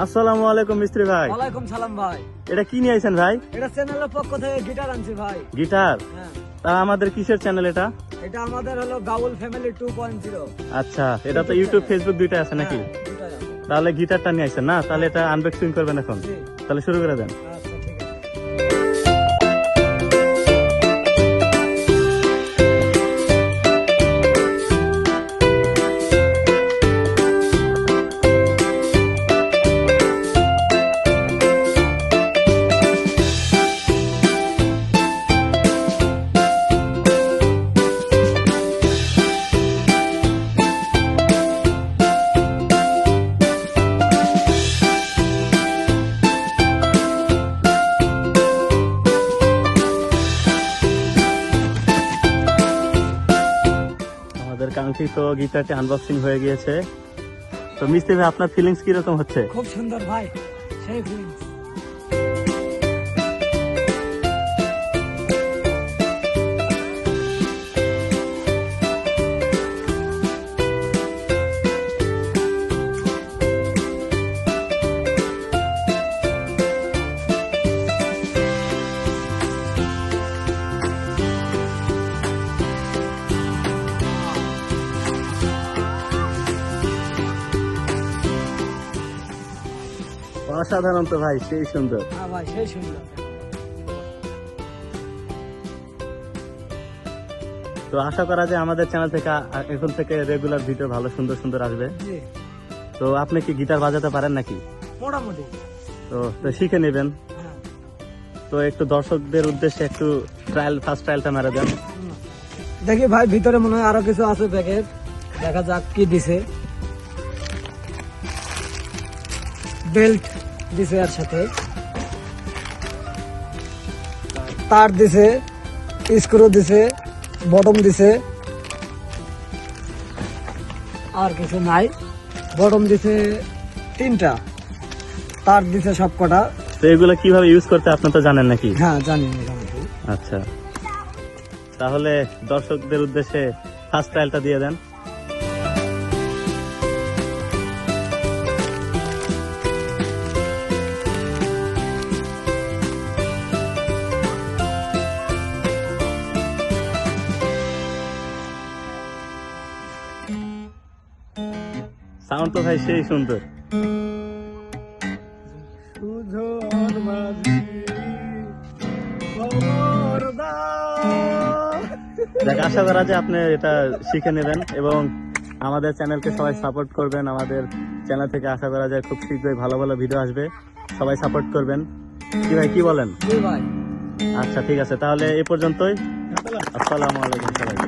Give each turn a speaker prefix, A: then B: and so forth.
A: আসসালামু আলাইকুম মিস্ত্রি ভাই।
B: ওয়ালাইকুম সালাম ভাই।
A: এটা কি নিয়ে আইছেন ভাই?
B: এটা চ্যানেলের পক্ষ থেকে গিটার আনছি ভাই।
A: গিটার?
B: হ্যাঁ।
A: তা আমাদের কিসের চ্যানেল এটা?
B: এটা আমাদের হলো গাউল ফ্যামিলি 2.0।
A: আচ্ছা, এটা তো ইউটিউব ফেসবুক দুইটা আছে নাকি?
B: হ্যাঁ, দুটাই আছে।
A: তাহলে গিটারটা নিয়ে আইছেন না? তাহলে এটা আনবক্সিং করবেন এখন।
B: জি।
A: তাহলে শুরু করে দেন।
B: আচ্ছা ঠিক আছে।
A: আমাদের কাঙ্ক্ষিত গিটারটি আনবক্সিং হয়ে গিয়েছে। তো মিস্ত্রি ভাই, আপনার ফিলিংস কিরকম হচ্ছে?
B: খুব সুন্দর ভাই, সেই ফিলিংস।
A: অসাধারণ তো ভাই, সেই সুন্দর।
B: হ্যাঁ ভাই, সেই সুন্দর।
A: তো আশা করা যায় আমাদের চ্যানেল থেকে এখন থেকে রেগুলার ভিডিও ভালো সুন্দর সুন্দর আসবে।
B: জি,
A: তো আপনি কি গিটার বাজাতে পারেন নাকি?
B: মোটামুটি।
A: তো শিখে নেবেন।
B: হ্যাঁ।
A: তো একটু দর্শকদের উদ্দেশ্যে একটু ফার্স্ট ট্রায়ালটা মেরে দেন।
B: দেখি ভাই, ভিতরে মনে হয় আরো কিছু আছে প্যাকেট, দেখা যাক কি দিছে। বেল্ট দিছে, এর সাথে তার দিছে, স্ক্রু দিছে, বটম দিছে, আর কিছু নাই। বটম দিছে 3টা, তার দিছে সবকটা।
A: তো এগুলো কিভাবে ইউজ করতে আপনি তো জানেন নাকি?
B: হ্যাঁ জানি মোটামুটি।
A: আচ্ছা, তাহলে দর্শকদের উদ্দেশ্যে ফার্স্ট ট্রায়ালটা দিয়ে দেন। সাউন্ড তো ভাই সেই সুন্দর। দেখ, আশা করা যায় আপনি এটা শিখে নেবেন এবং আমাদের চ্যানেলকে সবাই সাপোর্ট করবেন। আমাদের চ্যানেল থেকে আশা করা যায় খুব শীঘ্রই ভালো ভালো ভিডিও আসবে, সবাই সাপোর্ট করবেন। কি ভাই, কি বলেন?
B: জি ভাই।
A: আচ্ছা ঠিক আছে, তাহলে এ পর্যন্তই। আসসালামু আলাইকুম সবাইকে।